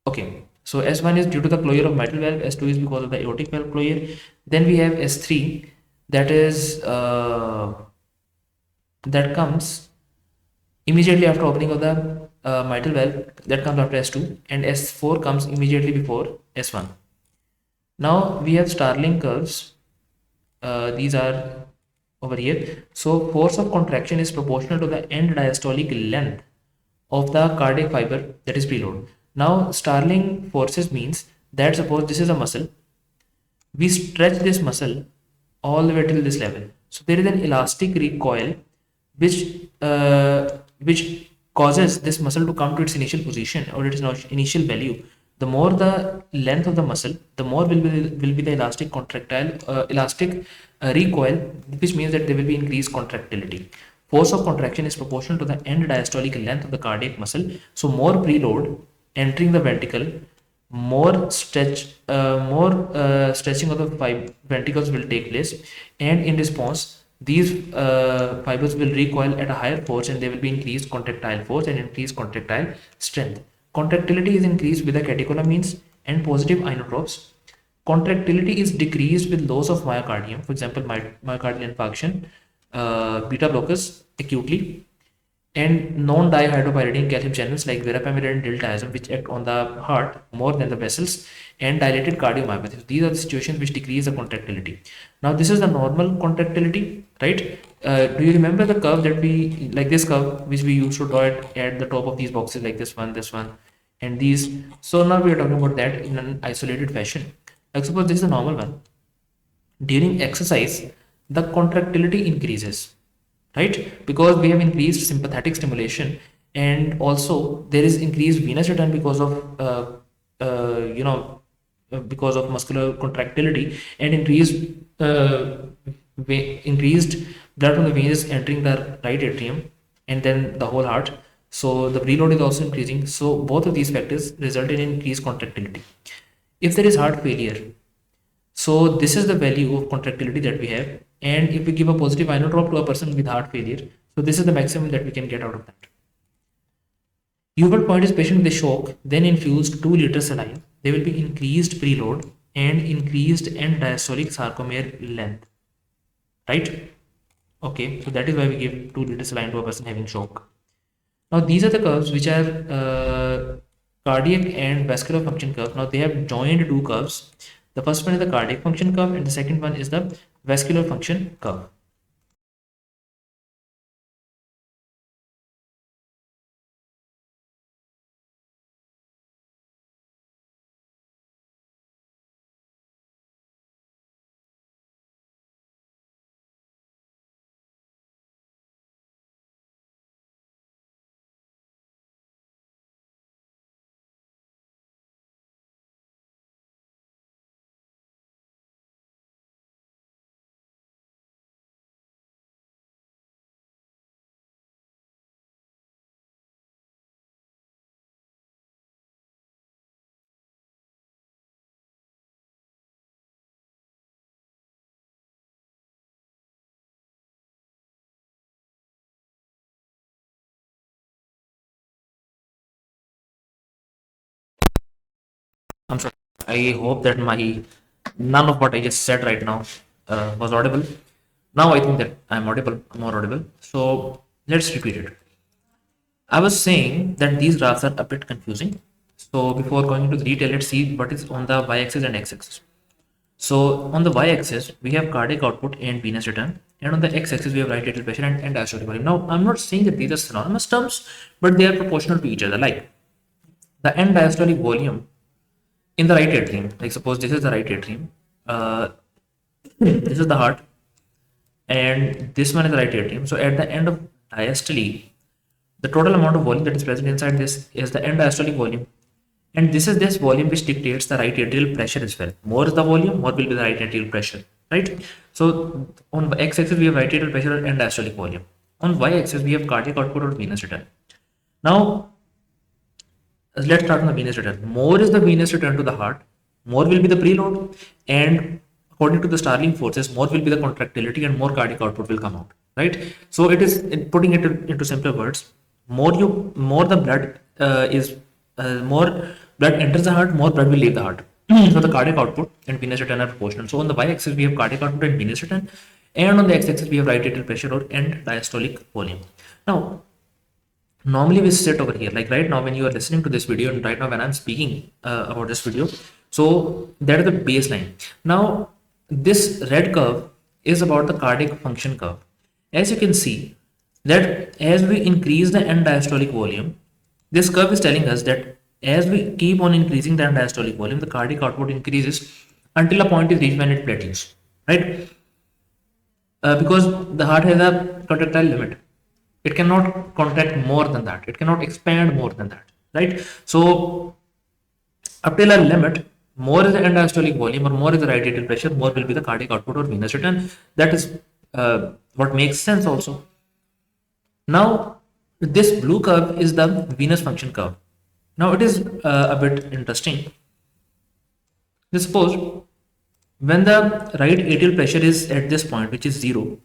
Okay, so S1 is due to the closure of mitral valve, S2 is because of the aortic valve closure. Then we have S3, that is that comes immediately after opening of the mitral valve, that comes after S2, and S4 comes immediately before S1. Now we have Starling curves. These are over here. So force of contraction is proportional to the end diastolic length of the cardiac fiber, that is preload. Now Starling forces means that suppose this is a muscle, we stretch this muscle all the way till this level. So there is an elastic recoil which causes this muscle to come to its initial position or its initial value. The more the length of the muscle, the more will be the elastic recoil, which means that there will be increased contractility. Force of contraction is proportional to the end diastolic length of the cardiac muscle. So more preload entering the ventricle, more stretching of the ventricles will take place, and in response, these fibers will recoil at a higher force, and there will be increased contractile force and increased contractile strength. Contractility is increased with the catecholamines and positive inotropes. Contractility is decreased with loss of myocardium, for example, myocardial infarction, beta blockers acutely, and non-dihydropyridine calcium channels like verapamil and diltiazem, which act on the heart more than the vessels, and dilated cardiomyopathy. So these are the situations which decrease the contractility. Now this is the normal contractility, right? Do you remember the curve that we, like this curve, which we used to draw it at the top of these boxes, like this one, and these? So now we are talking about that in an isolated fashion. Like suppose this is a normal one. During exercise, the contractility increases. right? Because we have increased sympathetic stimulation, and also there is increased venous return because of you know because of muscular contractility, and uh, increased blood from the veins entering the right atrium and then the whole heart. So the preload is also increasing. So both of these factors result in increased contractility. If there is heart failure, so this is the value of contractility that we have. And if we give a positive inotrope to a person with heart failure, so this is the maximum that we can get out of that. Uworld point is patient with a shock, then infused 2 liters saline. There will be increased preload and increased end diastolic sarcomere length. Right? Okay, so that is why we give 2 liters saline to a person having shock. Now these are the curves which are cardiac and vascular function curve. Now they have joined two curves. The first one is the cardiac function curve and the second one is the vascular function curve. I'm sorry. I hope that my none of what I just said right now was audible. Now I think that I'm audible, more audible. So let's repeat it. I was saying that these graphs are a bit confusing. So before going into the detail, let's see what is on the y-axis and x-axis. So on the y-axis, we have cardiac output and venous return, and on the x-axis, we have right atrial pressure and diastolic volume. Now, I'm not saying that these are synonymous terms, but they are proportional to each other. Like the end diastolic volume in the right atrium, like suppose this is the right atrium, this is the heart, and this one is the right atrium. So at the end of diastole, the total amount of volume that is present inside this is the end diastolic volume. And this is this volume which dictates the right atrial pressure as well. More is the volume, more will be the right atrial pressure, right? So on x-axis we have right atrial pressure and diastolic volume. On y-axis we have cardiac output or venous return. Now let's start on the venous return. More is the venous return to the heart, more will be the preload, and according to the Starling forces, more will be the contractility and more cardiac output will come out, right? So it is putting it into simpler words. More the blood more blood enters the heart, more blood will leave the heart. So the cardiac output and venous return are proportional. So on the y-axis we have cardiac output and venous return, and on the x-axis we have right atrial pressure or end diastolic volume. Now normally we sit over here, like right now when you are listening to this video and right now when I'm speaking about this video, so that is the baseline. Now this red curve is about the cardiac function curve. As you can see that as we increase the end diastolic volume, this curve is telling us that as we keep on increasing the end diastolic volume, the cardiac output increases until a point is reached when it plateaus, right? Because the heart has a contractile limit. It cannot contract more than that. It cannot expand more than that, right? So up till a limit, more is the end diastolic volume or more is the right atrial pressure, more will be the cardiac output or venous return. That is what makes sense also. Now, this blue curve is the venous function curve. Now it is a bit interesting. Let's suppose when the right atrial pressure is at this point, which is 0,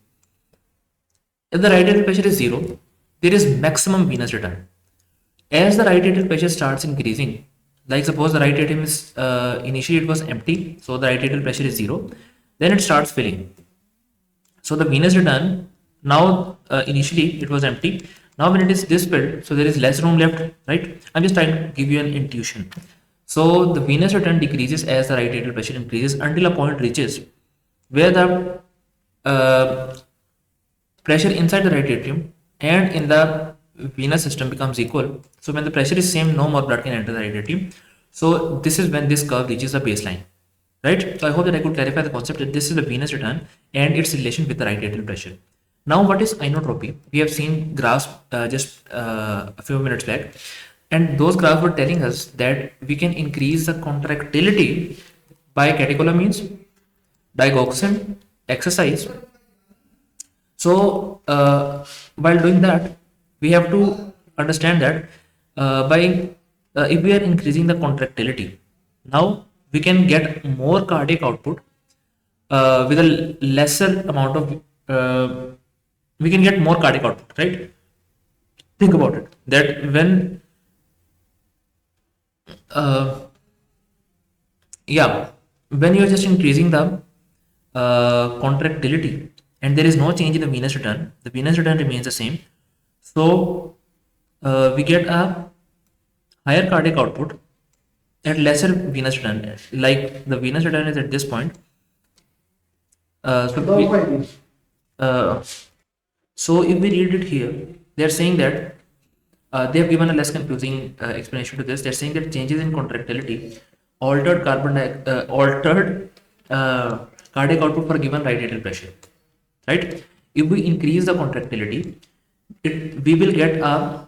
if the right atrial pressure is 0, there is maximum venous return. As the right atrial pressure starts increasing, like suppose the right atrium is initially it was empty, so the right atrial pressure is 0, then it starts filling. So the venous return now initially it was empty. Now when it is this filled, so there is less room left, right? I'm just trying to give you an intuition. So the venous return decreases as the right atrial pressure increases until a point reaches where the pressure inside the right atrium and in the venous system becomes equal. So when the pressure is same, no more blood can enter the right atrium. So this is when this curve reaches the baseline, right? So I hope that I could clarify the concept that this is the venous return and its relation with the right atrial pressure. Now, what is inotropy? We have seen graphs just a few minutes back, and those graphs were telling us that we can increase the contractility by catecholamines, digoxin, exercise. So, while doing that, we have to understand that by if we are increasing the contractility, now we can get more cardiac output with a lesser amount of we can get more cardiac output, right? Think about it. That when uh, yeah, when you are just increasing the contractility and there is no change in the venous return remains the same. So we get a higher cardiac output at lesser venous return. Like the venous return is at this point. Uh, so if we read it here, they are saying that they have given a less confusing explanation to this. They're saying that changes in contractility altered cardiac output for given right atrial pressure. Right? If we increase the contractility, we will get a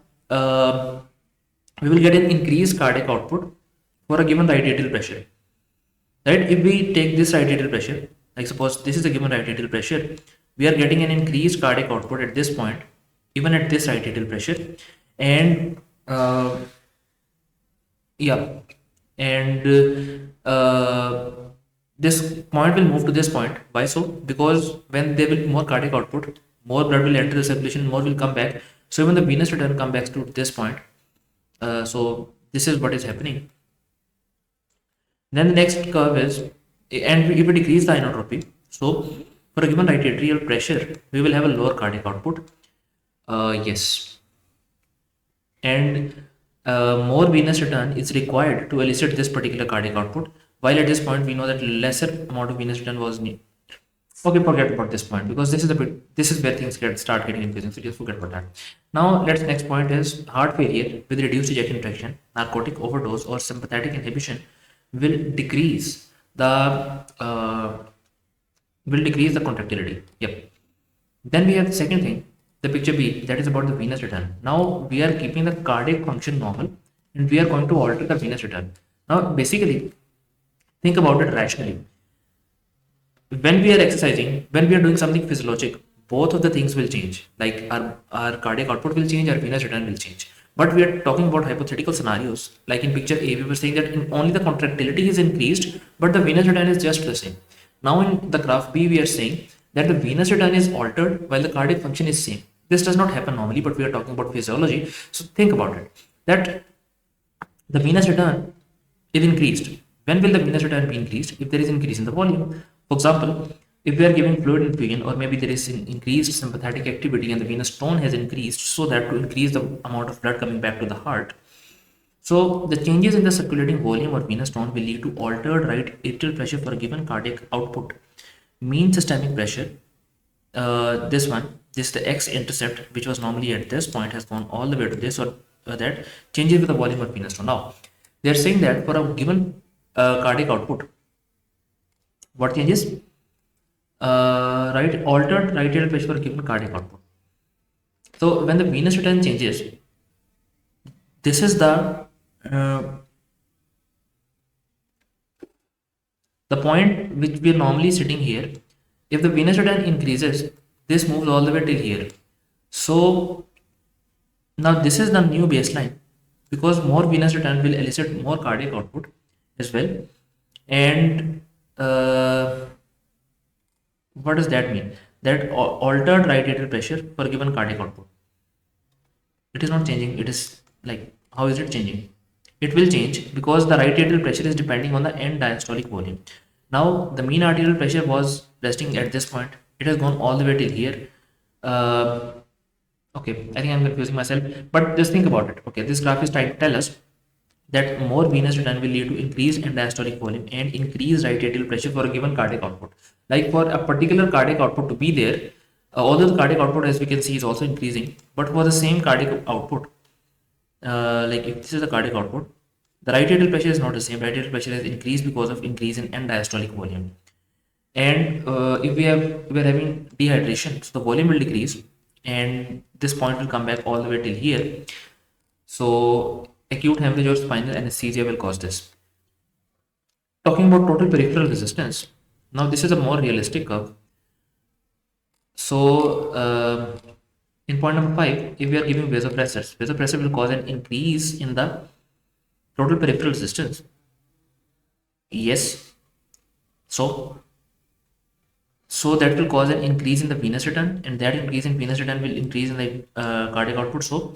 we will get an increased cardiac output for a given right atrial pressure. Right? If we take this right atrial pressure, like suppose this is a given right atrial pressure, we are getting an increased cardiac output at this point, even at this right atrial pressure, and yeah, and this point will move to this point. Why so? Because when there will be more cardiac output, more blood will enter the circulation, more will come back. So even the venous return come back to this point. So this is what is happening. Then the next curve is, and if we decrease the inotropy, so for a given right atrial pressure, we will have a lower cardiac output. Yes, and more venous return is required to elicit this particular cardiac output. While at this point we know that lesser amount of venous return was needed. Okay, forget about this point because this is the bit. This is where things start getting confusing. So just forget about that. Now, let's next point is heart failure with reduced ejection fraction, narcotic overdose, or sympathetic inhibition will decrease the uh, contractility. Yep. Then we have the second thing, the picture B, that is about the venous return. Now we are keeping the cardiac function normal and we are going to alter the venous return. Now basically, think about it rationally. When we are exercising, when we are doing something physiologic, both of the things will change. Like our cardiac output will change, our venous return will change. But we are talking about hypothetical scenarios. Like in picture A, we were saying that only the contractility is increased, but the venous return is just the same. Now in the graph B, we are saying that the venous return is altered while the cardiac function is same. This does not happen normally, but we are talking about physiology. So think about it. That the venous return is increased. When will the venous return be increased? If there is increase in the volume. For example, if we are giving fluid infusion, or maybe there is an increased sympathetic activity and the venous tone has increased, so that to increase the amount of blood coming back to the heart. So the changes in the circulating volume or venous tone will lead to altered right atrial pressure for a given cardiac output. Mean systemic pressure, this is the x-intercept, which was normally at this point, has gone all the way to this or that, changes with the volume of venous tone. Now, they are saying that for a given cardiac output, what changes? Altered right atrial pressure for a given cardiac output. So when the venous return changes, this is the point which we are normally sitting here. If the venous return increases, this moves all the way till here. So now this is the new baseline, because more venous return will elicit more cardiac output as well. And what does that mean? That altered right atrial pressure for a given cardiac output, it is not changing. It is like, how is it changing? It will change because the right atrial pressure is depending on the end diastolic volume. Now the mean arterial pressure was resting at this point. It has gone all the way till here. Okay, I think I'm confusing myself, but just think about it. Okay, this graph is trying to tell us that more venous return will lead to increased end diastolic volume and increased right atrial pressure for a given cardiac output. Like for a particular cardiac output to be there, although the cardiac output, as we can see, is also increasing, but for the same cardiac output, like if this is the cardiac output, the right atrial pressure is not the same. Right atrial pressure has increased because of increase in end diastolic volume. And if we are having dehydration, so the volume will decrease, and this point will come back all the way till here. So acute hemorrhage or spinal anesthesia will cause this. Talking about total peripheral resistance, now this is a more realistic curve. So in point number 5, if we are giving vasopressors, vasopressor will cause an increase in the total peripheral resistance. Yes. So that will cause an increase in the venous return, and that increase in venous return will increase in the cardiac output. So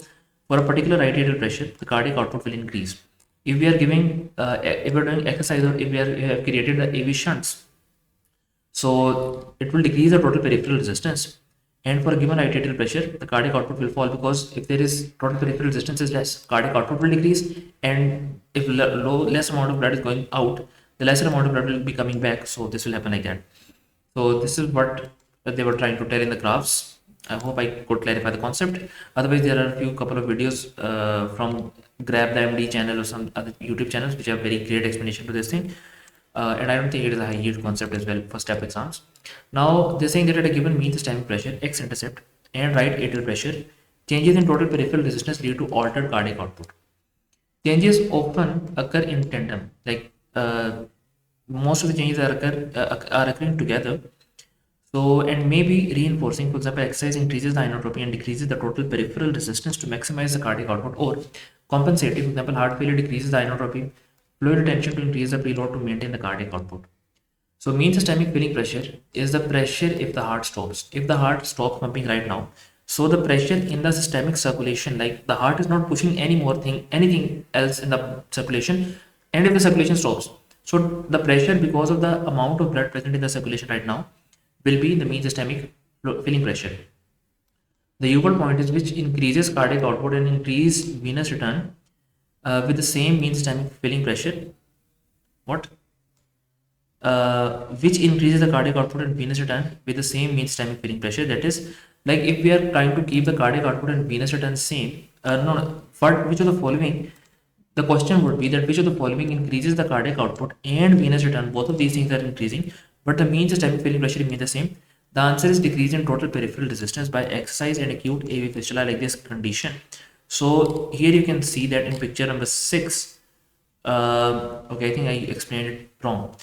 for a particular right atrial pressure, the cardiac output will increase. If we are giving, if we are doing exercise, or if we have created the AV shunts, so it will decrease the total peripheral resistance. And for a given right atrial pressure, the cardiac output will fall, because if there is total peripheral resistance is less, cardiac output will decrease, and if less amount of blood is going out, the lesser amount of blood will be coming back. So this will happen like that. So this is what they were trying to tell in the graphs. I hope I could clarify the concept. Otherwise, there are a few couple of videos from Grab the MD channel or some other YouTube channels which have very great explanation to this thing. And I don't think it is a high yield concept as well for step exams. Now they're saying that at a given mean systemic pressure, x-intercept, and right atrial pressure, changes in total peripheral resistance lead to altered cardiac output. Changes often occur in tandem, like most of the changes are occurring together. So, and maybe reinforcing, for example, exercise increases the inotropy and decreases the total peripheral resistance to maximize the cardiac output, or compensating, for example, heart failure decreases the inotropy, fluid retention to increase the preload to maintain the cardiac output. So mean systemic filling pressure is the pressure if the heart stops. If the heart stops pumping right now, so the pressure in the systemic circulation, like the heart is not pushing anything else in the circulation, and if the circulation stops, so the pressure, because of the amount of blood present in the circulation right now, will be the mean systemic filling pressure. The Uworld point is which increases cardiac output and increase venous return with the same mean systemic filling pressure. What? Which increases the cardiac output and venous return with the same mean systemic filling pressure. That is, like if we are trying to keep the cardiac output and venous return same, no, for which of the following, the question would be that which of the following increases the cardiac output and venous return, both of these things are increasing, but the mean systemic filling pressure remains the same. The answer is decrease in total peripheral resistance by exercise and acute AV fistula, like this condition. So here you can see that in picture number 6. Okay, I think I explained it wrong.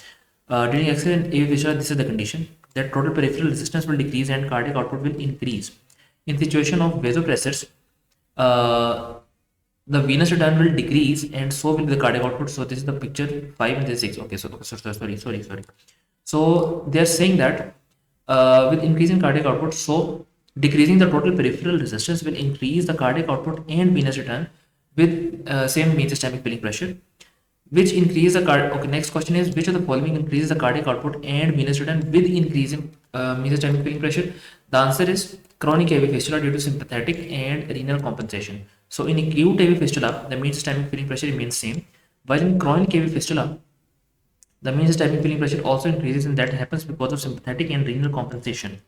During accident AV fistula, this is the condition that total peripheral resistance will decrease and cardiac output will increase. In situation of vasopressors, the venous return will decrease and so will the cardiac output. So this is the picture 5 and this 6. Okay, so sorry. So they are saying that with increasing cardiac output, so decreasing the total peripheral resistance will increase the cardiac output and venous return with same mean systemic filling pressure, which increase the okay, next question is which of the following increases the cardiac output and venous return with increasing mean systemic filling pressure. The answer is chronic AV fistula due to sympathetic and renal compensation. So in acute AV fistula, the mean systemic filling pressure remains same, while in chronic AV fistula, the mean systemic filling pressure also increases, and that happens because of sympathetic and renal compensation.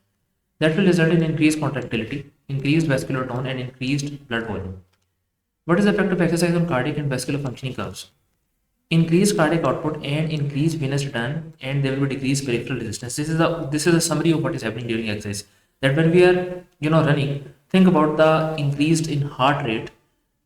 That will result in increased contractility, increased vascular tone, and increased blood volume. What is the effect of exercise on cardiac and vascular functioning curves? Increased cardiac output and increased venous return, and there will be decreased peripheral resistance. This is a summary of what is happening during exercise. That when we are running, think about the increased in heart rate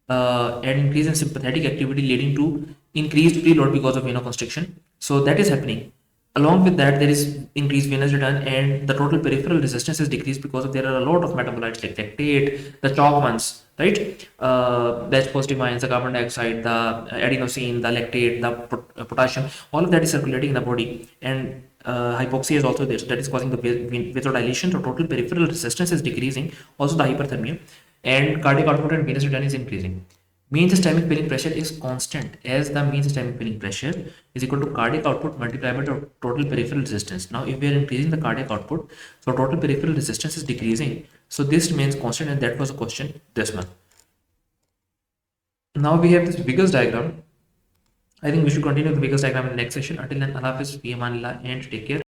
and increase in sympathetic activity leading to increased preload because of vasoconstriction. So that is happening. Along with that, there is increased venous return, and the total peripheral resistance is decreased because of there are a lot of metabolites like lactate, the chalk ones, right? The H positive ions, the carbon dioxide, the adenosine, the lactate, the potassium, all of that is circulating in the body, and hypoxia is also there. So that is causing the vasodilation. So total peripheral resistance is decreasing. Also the hyperthermia, and cardiac output and venous return is increasing. Mean systemic filling pressure is constant, as the mean systemic filling pressure is equal to cardiac output multiplied by the total peripheral resistance. Now, if we are increasing the cardiac output, so total peripheral resistance is decreasing. So this remains constant, and that was a question this month. Now we have this Wiggers diagram. I think we should continue the Wiggers diagram in the next session. Until then, Allah Hafiz, fi amanillah, and take care.